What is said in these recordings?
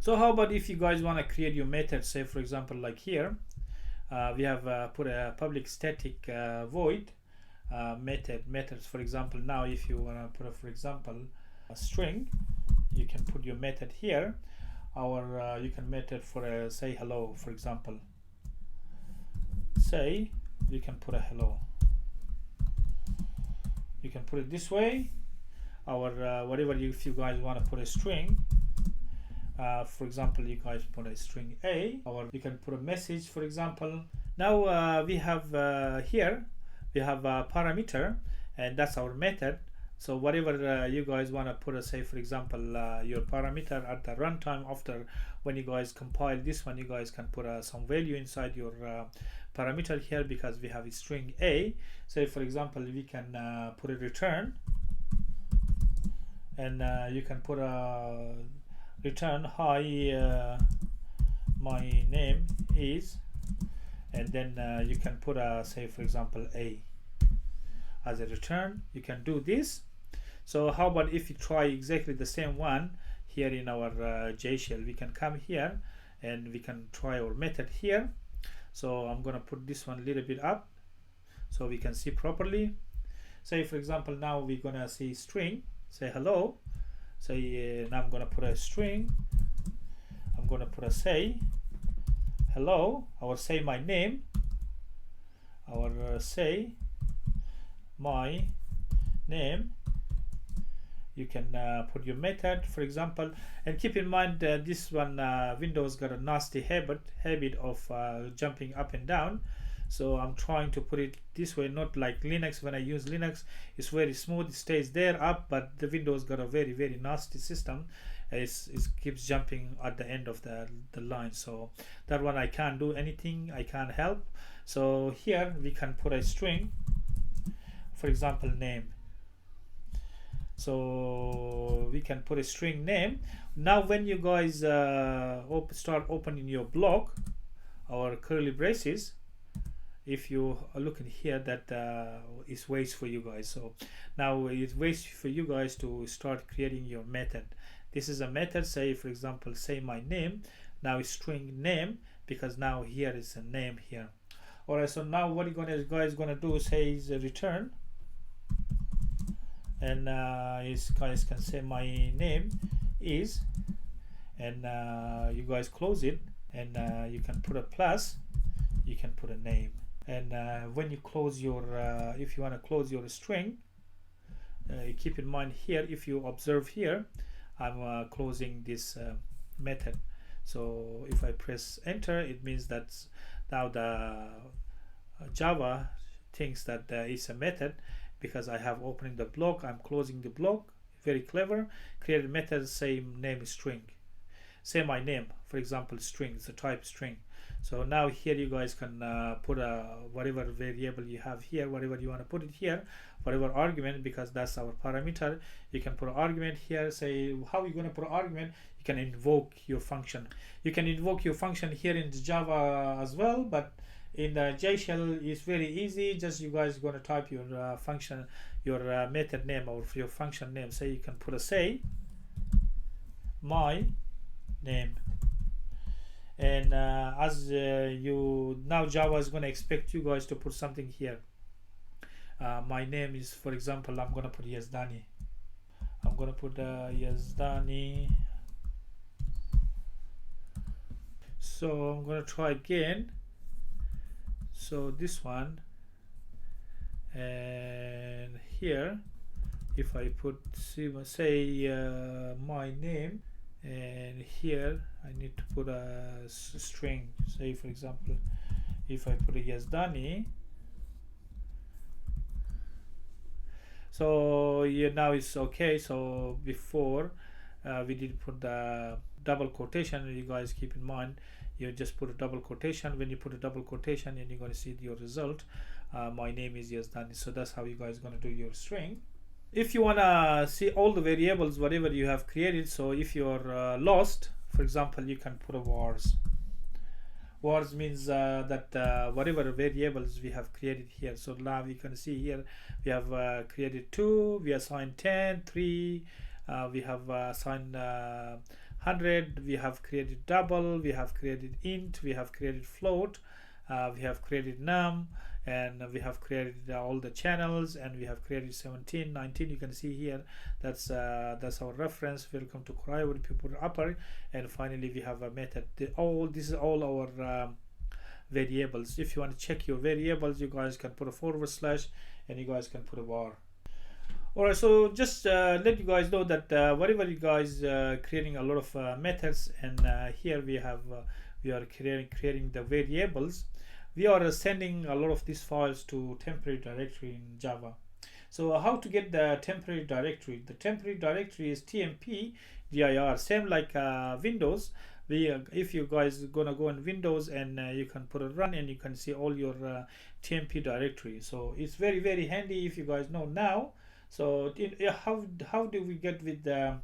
So how about if you guys want to create your method, say for example like here, we have put a public static void methods. For example, now if you want to put for example a string, you can put your method here, or you can method for a say hello, for example. Say you can put a hello, you can put it this way, or whatever if you guys want to put a string, for example you guys put a string A, or you can put a message, for example. Now we have here we have a parameter, and that's our method. So whatever you guys want to put, say for example your parameter at the runtime, after when you guys compile this one, you guys can put some value inside your parameter here, because we have a string A. Say for example we can put a return, and you can put a return hi, my name is, and then you can put a say for example A as a return. You can do this. So how about if you try exactly the same one here in our JShell? We can come here and we can try our method here. So I'm gonna put this one a little bit up so we can see properly. Say for example now we're gonna see string, say hello. Say now I'm gonna put a string, I'm gonna put a say hello, or say my name, or say my name. You can put your method, for example, and keep in mind that this one Windows got a nasty habit of jumping up and down. So I'm trying to put it this way, not like Linux. When I use Linux, it's very smooth, it stays there up, but the Windows got a very nasty system. It keeps jumping at the end of the line. So that one I can't do anything, I can't help. So here we can put a string, for example name. So we can put a string name. Now when you guys start opening your block or curly braces, if you are looking here, that is waits for you guys. So now it waits for you guys to start creating your method. This is a method, say for example say my name. Now it's string name, because now here is a name here. Alright, so now what you guys gonna do, say is a return, and you guys can say my name is, and you guys close it, and you can put a plus, you can put a name. And when you close your if you want to close your string, keep in mind here, if you observe here, I'm closing this method. So if I press enter, it means that now the Java thinks that it's a method, because I have opening the block, I'm closing the block. Very clever. Create a method, say name is string, say my name, for example string, it's a type string. So now here you guys can put whatever variable you have here, whatever you want to put it here, whatever argument, because that's our parameter. You can put an argument here. Say how you going to put an argument, you can invoke your function. You can invoke your function here in the Java as well, but in the JShell it's very easy. Just you guys going to type your function, your method name, or your function name. Say you can put a say my name, and as you now Java is going to expect you guys to put something here. My name is, for example, I'm going to put Yazdani. I'm going to put Yazdani. So I'm going to try again. So this one, and here if I put say my name, and here I need to put a string. Say for example if I put a Yazdani, so yeah, now it's okay. So before we did put the double quotation, you guys keep in mind, you just put a double quotation. When you put a double quotation, and you're going to see your result, my name is Yazdani. So that's how you guys going to do your string. If you want to see all the variables whatever you have created, so if you're lost, for example, you can put a wars. Wars means that whatever variables we have created here. So now you can see here we have created 2, we assigned 10, 3, we have assigned 100, we have created double, we have created int, we have created float, we have created num, and we have created all the channels, and we have created 17, 19. You can see here that's our reference. Welcome to Korea with people upper, and finally we have a method. This is all our variables. If you want to check your variables, you guys can put a /, and you guys can put a bar. Alright, so just let you guys know that whenever you guys creating a lot of methods, and here we are creating the variables, we are sending a lot of these files to temporary directory in Java. So how to get the temporary directory? The temporary directory is tmp dir, same like Windows. If you guys gonna go in Windows, and you can put a run, and you can see all your tmp directory. So it's very, very handy if you guys know now. So how do we get with the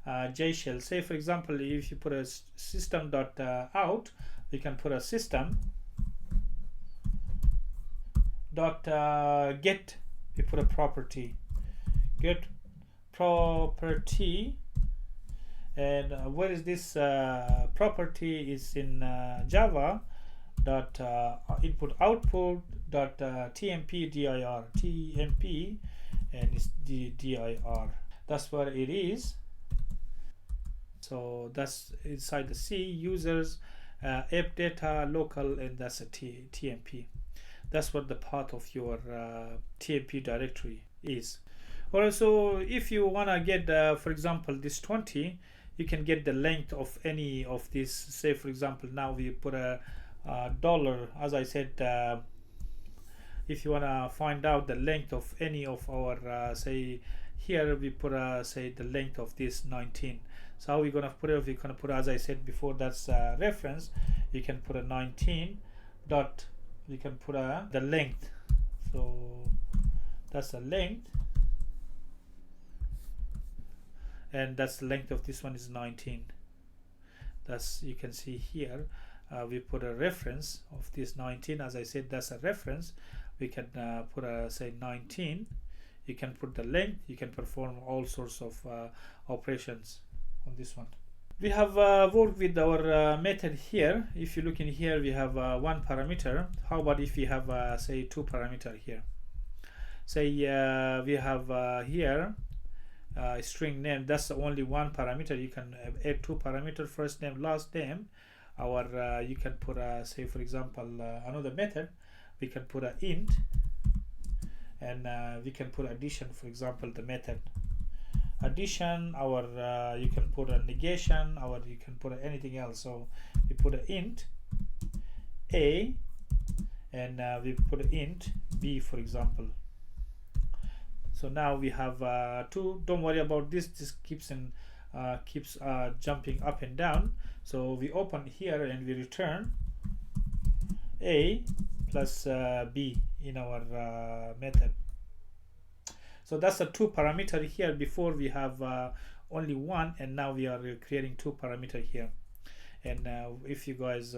JShell? Say for example, if you put a system.out, we can put a system dot get, we put a property, get property, and where is this property is in Java dot input output dot tmp dir, tmp, and it's dir. That's where it is. So that's inside the C, users, app data, local, and that's a tmp. That's what the part of your tmp directory is. Also, if you want to get for example this 20, you can get the length of any of these. Say for example, now we put a dollar, as I said, if you want to find out the length of any of our say here we put say the length of this 19. So how we're gonna put it? We're gonna put, as I said before, that's reference. You can put a 19 dot, we can put the length. So that's the length, and that's the length of this one is 19. That's, you can see here we put a reference of this 19. As I said, that's a reference. We can put a say 19. You can put the length. You can perform all sorts of operations on this one. We have worked with our method here. If you look in here, we have one parameter. How about if we have say two parameter here? Say we have here string name. That's only one parameter. You can add two parameter, first name, last name. Our you can put say for example another method. We can put a int, and we can put addition, for example, the method addition. Our you can put a negation, or you can put anything else. So we put an int a, and we put an int b, for example. So now we have two. Don't worry about this. This keeps jumping up and down. So we open here and we return a plus b in our method. So that's a two parameter here. Before we have only one, and now we are creating two parameter here. And if you guys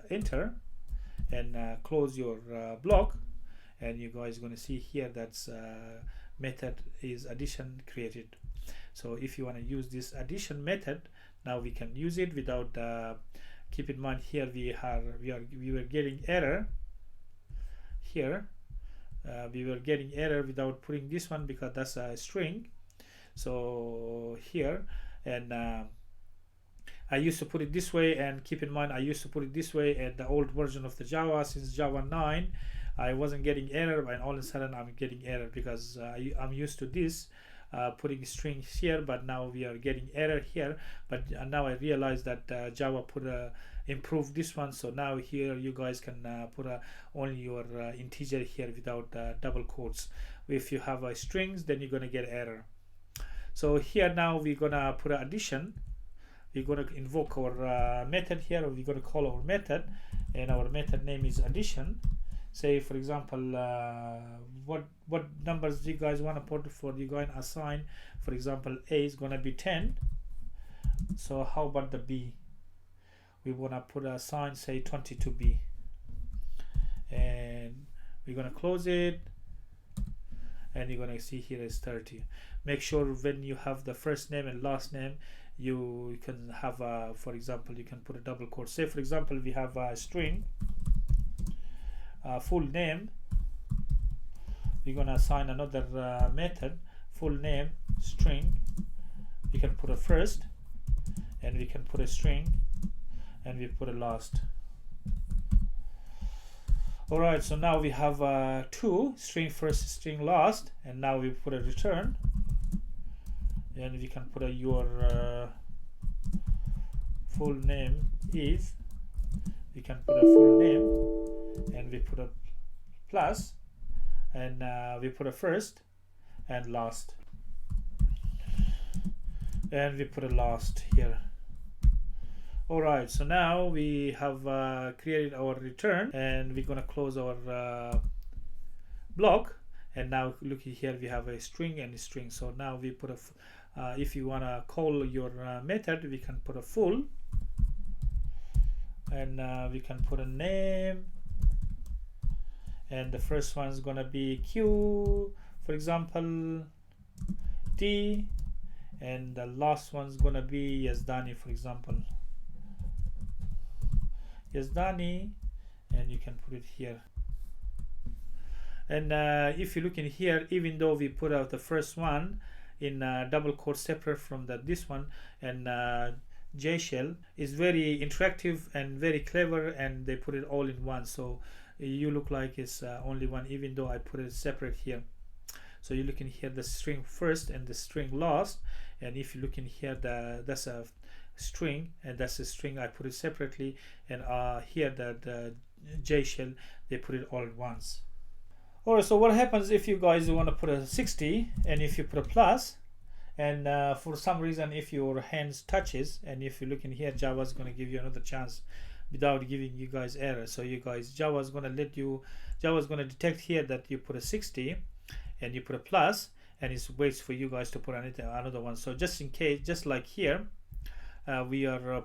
enter and close your block, and you guys going to see here that's method is addition created. So if you want to use this addition method, now we can use it without keep in mind here we were getting error here. We were getting error without putting this one because that's a string. So here, and I used to put it this way, and keep in mind I used to put it this way at the old version of the Java. Since Java 9 I wasn't getting error, and all of a sudden I'm getting error because I'm used to this putting strings here, but now we are getting error here. But now I realize that Java put improved this one. So now here you guys can put only your integer here without double quotes. If you have strings, then you're gonna get error. So here now we're gonna put addition. We're gonna invoke our method here, or we're gonna call our method, and our method name is addition. Say for example what numbers you guys want to put for you going to assign. For example, a is gonna be 10. So how about the b? We want to put a sign, say 22b, and we're gonna close it, and you're gonna see here is 30. Make sure when you have the first name and last name, you can have a, for example, you can put a double quote. Say for example we have a string full name. We're gonna assign another method, full name string. We can put a first, and we can put a string, and we put a last. Alright, so now we have two, string first, string last, and now we put a return, and we can put a your full name is, we can put a full name, and we put a plus, and we put a first and last, and we put a last here. Alright, so now we have created our return, and we're gonna close our block, and now look here, we have a string and a string. So now we put a if you wanna call your method, we can put a full, and we can put a name, and the first one is gonna be Q, for example, D, and the last one's gonna be Yazdani, for example, Yazdani, and you can put it here. And if you look in here, even though we put out the first one in double quote separate from this one, and JShell is very interactive and very clever, and they put it all in one, so you look like it's only one, even though I put it separate here. So you look in here, the string first and the string last, and if you look in here, that's a string, and that's a string, I put it separately, and here the JShell, they put it all at once. Alright, so what happens if you guys want to put a 60, and if you put a plus, and for some reason if your hands touches, and if you look in here, Java is going to give you another chance without giving you guys error. So you guys, Java is going to detect here that you put a 60 and you put a plus, and it waits for you guys to put another one. So just in case, just like here, we are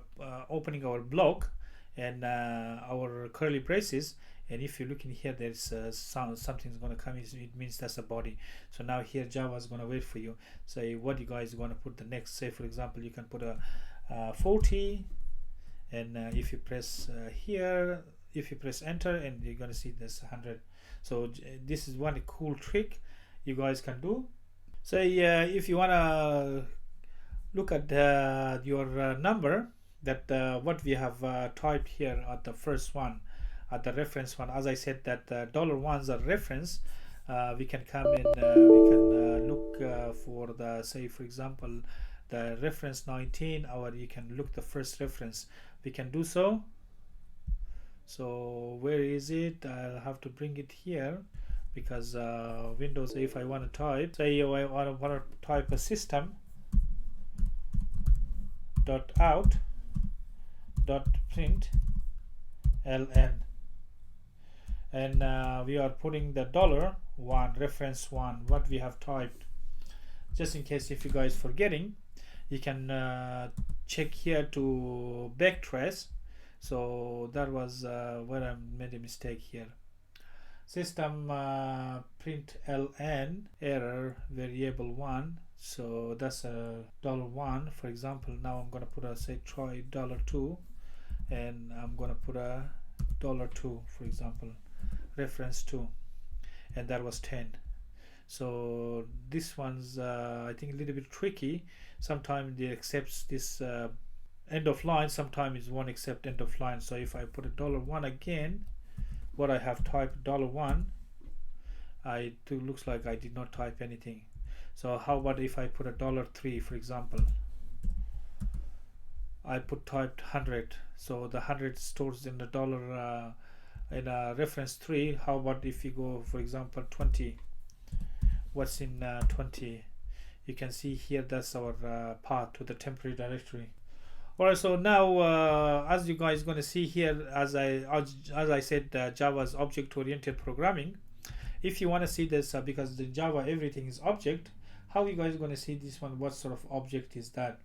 opening our block and our curly braces, and if you look in here, there's something's going to come in, it means that's a body. So now here Java is going to wait for you. So what you guys are going to put the next, say for example you can put a 40, and if you press here, if you press enter, and you're going to see this 100. So this is one cool trick you guys can do. So if you want to look at your number, that what we have typed here at the first one, at the reference one, as I said that $1's a reference, we can come in, we can look for the, say for example the reference 19, or you can look the first reference, we can do so. So where is it? I'll have to bring it here, because Windows, if I want to type, say I want to type a system dot out dot print ln, and we are putting the $1 reference 1 what we have typed. Just in case if you guys forgetting, you can check here to backtrace. So that was where I made a mistake here. System print ln error variable 1, so that's a $1, for example. Now I'm gonna put a, say, try $2, and I'm gonna put a $2, for example, reference 2, and that was 10. So this one's I think a little bit tricky. Sometimes it accepts this end of line, sometimes it won't accept end of line. So if I put a $1 again, what I have typed $1, it looks like I did not type anything. So how about if I put a $3, for example? I typed 100, so the 100 stores in the dollar in reference 3. How about if you go, for example, 20? What's in 20? You can see here that's our path to the temporary directory. Alright, so now as you guys going to see here, as I said, Java's object-oriented programming. If you want to see this, because the Java everything is object, how you guys going to see this one? What sort of object is that?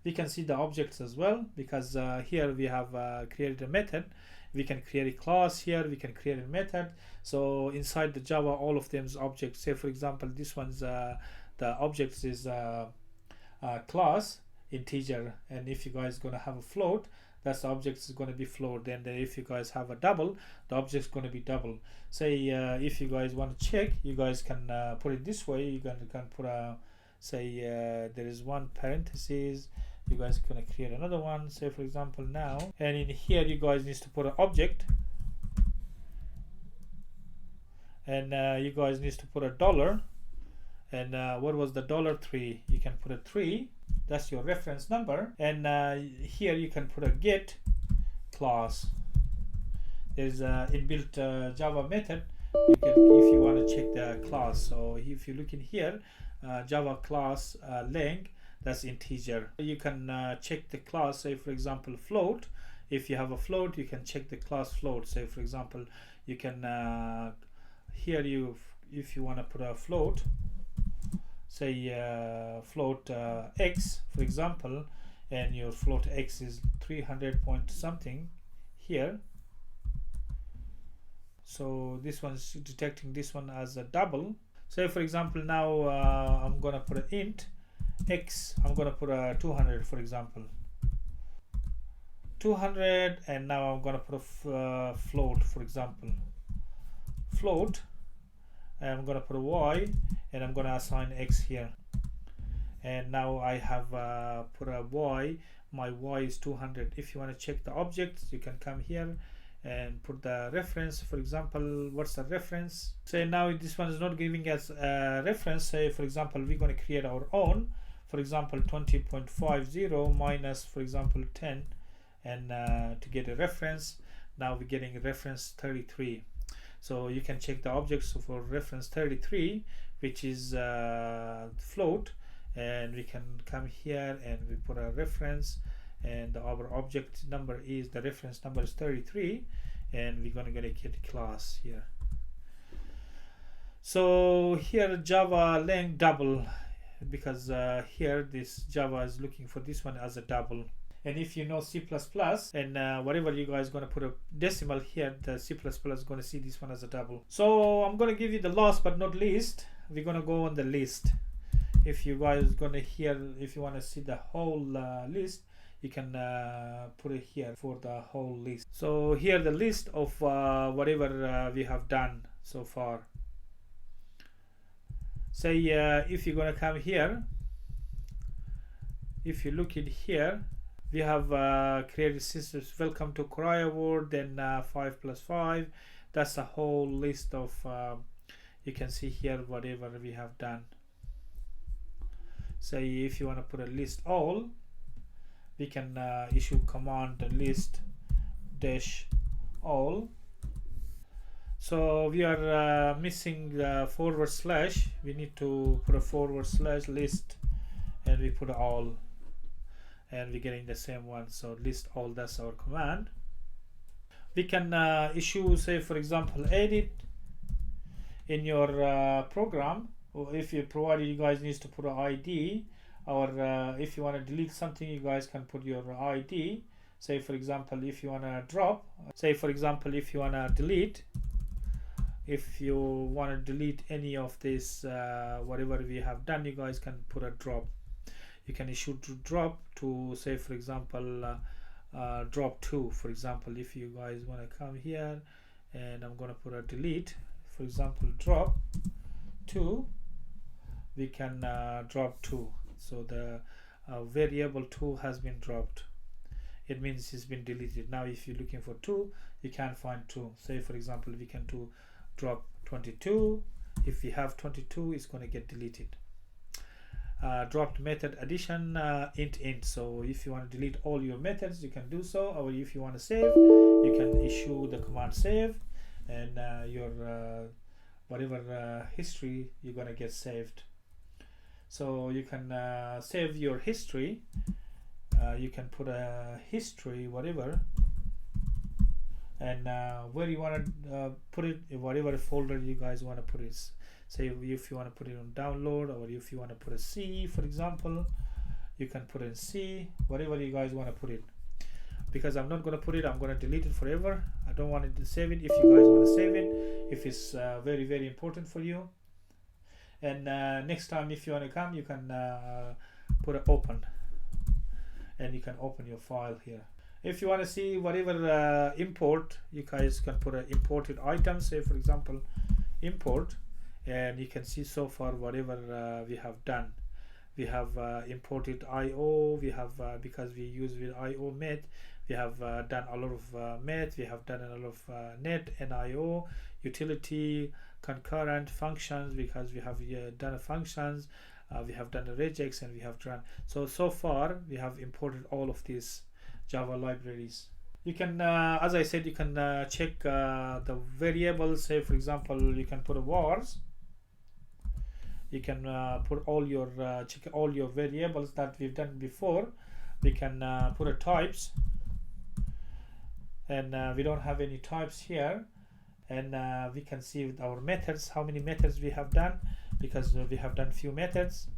We can see the objects as well, because here we have created a method. We can create a class here, we can create a method. So inside the Java, all of them is objects. Say for example, this one's the objects is class, integer, and if you guys gonna have a float, that's the object is going to be float. Then if you guys have a double, the object is going to be double. Say if you guys want to check, you guys can put it this way. You can put a, say there is one parenthesis, you guys are going to create another one, say for example now, and in here you guys need to put an object, and you guys need to put a dollar, and what was the $3? You can put a 3, that's your reference number, and here you can put a get class. There's a inbuilt Java method. You can, if you want to check the class. So if you look in here, Java class length, that's integer. You can check the class. Say for example float. If you have a float, you can check the class float. Say for example, you can here if you want to put a float, say float x for example, and your float x is 300 point something here, so this one's detecting this one as a double. Say for example now I'm gonna put an int x, I'm gonna put a 200 for example, 200, and now I'm gonna put a float for example, float, and I'm gonna put a y, and I'm gonna assign x here, and now I have put a y. My y is 200. If you want to check the objects, you can come here and put the reference. For example, what's the reference? Say now this one is not giving us a reference. Say for example we're going to create our own, for example 20.50 minus for example 10, and to get a reference, now we're getting a reference 33. So you can check the objects for reference 33, which is float, and we can come here and we put a reference, and our object number is, the reference number is 33, and we're going to get a class here. So here Java length double, because here this Java is looking for this one as a double. And if you know C++ and whatever you guys going to put a decimal here, the C++ is going to see this one as a double. So I'm going to give you the last but not least. We're going to go on the list. If you guys going to hear, if you want to see the whole list, you can put it here for the whole list. So here the list of whatever we have done so far. Say if you're going to come here, if you look in here, we have created systems, welcome to Korea World, then 5 + 5. That's a whole list of you can see here whatever we have done. Say if you want to put a list all, we can issue command list dash all. So we are missing the /. We need to put a / list, and we put all, and we're getting the same one. So list all, that's our command. We can issue, say for example edit in your program, or if you provided you guys needs to put an ID, or if you want to delete something, you guys can put your ID. Say for example if you want to drop, say for example if you want to delete, if you want to delete any of this whatever we have done, you guys can put a drop. You can issue to drop to, say for example drop 2 for example. If you guys want to come here, and I'm going to put a delete, for example drop 2, we can drop 2. So the variable 2 has been dropped. It means it's been deleted. Now if you're looking for 2, you can't find 2. Say for example we can do drop 22. If we have 22, it's going to get deleted. Dropped method addition int. So if you want to delete all your methods, you can do so, or if you want to save, you can issue the command save, and your whatever history you're going to get saved. So you can save your history. You can put a history whatever, and where you want to put it, whatever folder you guys want to put it. Say if you want to put it on download, or if you want to put a C for example, you can put in C, whatever you guys want to put it. Because I'm not going to put it, I'm going to delete it forever. I don't want it to save it. If you guys want to save it, if it's very, very important for you, and next time if you want to come, you can put an open. and you can open your file here. If you want to see whatever import, you guys can put an imported item, say for example import, and you can see so far whatever we have done. We have imported IO, we have because we use with IO met, we have done a lot of met, we have done a lot of net and IO, utility, concurrent functions, because we have done functions, we have done the regex, and we have done so far we have imported all of these Java libraries. You can as I said, you can check the variables. Say for example, you can put a vars, you can put all your check all your variables that we've done before. We can put a types, and we don't have any types here, and we can see with our methods how many methods we have done, because we have done few methods.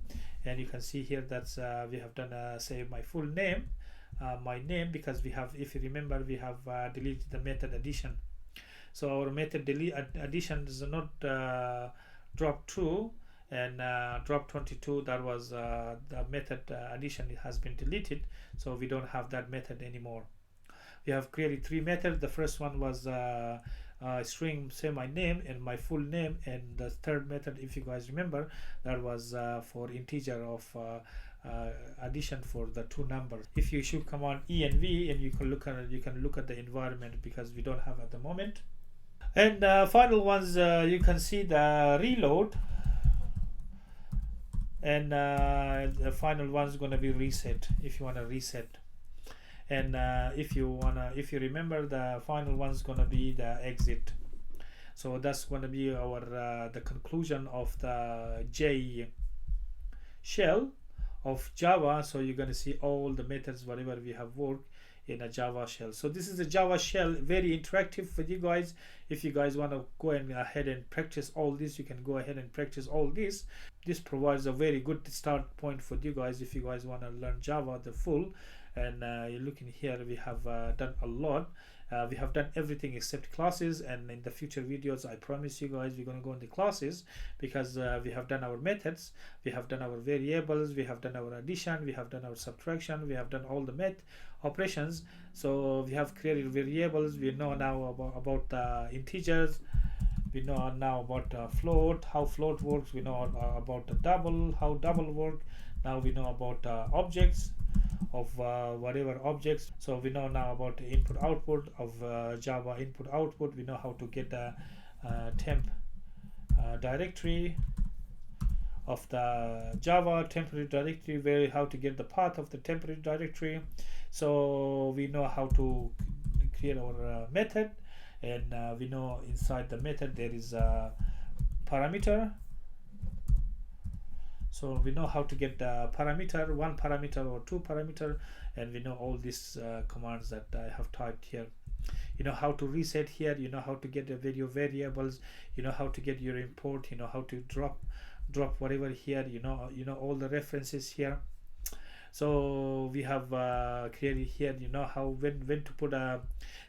And you can see here that we have done say my full name, my name, because we have, if you remember, we have deleted the method addition. So our method addition is not drop 2 and drop 22. That was the method addition has been deleted, so we don't have that method anymore. We have created 3 methods. The first one was string, say my name and my full name, and the third method, if you guys remember, that was for integer of addition for the 2 numbers. If you issue command env, and you can look at the environment, because we don't have at the moment. And final ones, you can see the reload, and the final one is going to be reset, if you want to reset. And if you remember, the final one is going to be the exit. So that's going to be our the conclusion of the JShell of Java. So you're going to see all the methods whatever we have worked in a Java shell. So this is a Java shell, very interactive for you guys. If you guys want to go ahead and practice all this, you can go ahead and practice all this. This provides a very good start point for you guys if you guys want to learn Java the full. And you're looking here, we have done a lot. We have done everything except classes, and in the future videos I promise you guys we're going to go into classes, because we have done our methods, we have done our variables, we have done our addition, we have done our subtraction, we have done all the met operations. So we have created variables, we know now about integers, we know now about float, how float works, we know about the double, how double work. Now we know about objects of whatever objects. So we know now about the input output of Java input output. We know how to get the temp directory of the Java temporary directory, where how to get the path of the temporary directory. So we know how to create our method, and we know inside the method there is a parameter. So we know how to get the parameter, 1 parameter or 2 parameter, and we know all these commands that I have typed here. You know how to reset here, you know how to get the video variables, you know how to get your import, you know how to drop whatever here, you know all the references here. So we have created here, you know how when to put a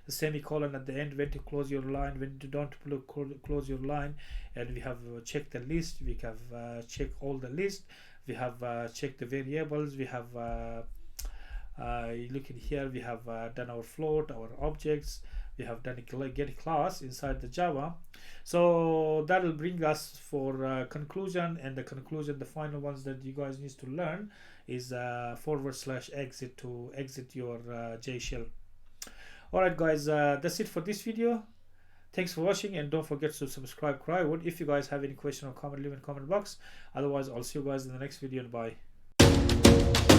semicolon at the end, when to close your line, when to don't close your line. And we have checked the list, we have checked all the list, we have checked the variables, we have look at here, we have done our float, our objects, we have done a get class inside the Java. So that will bring us for conclusion, and the conclusion, the final ones that you guys need to learn is /exit to exit your JShell. Alright guys, that's it for this video. Thanks for watching, and don't forget to subscribe. If you guys have any question or comment, leave in the comment box. Otherwise, I'll see you guys in the next video, and bye.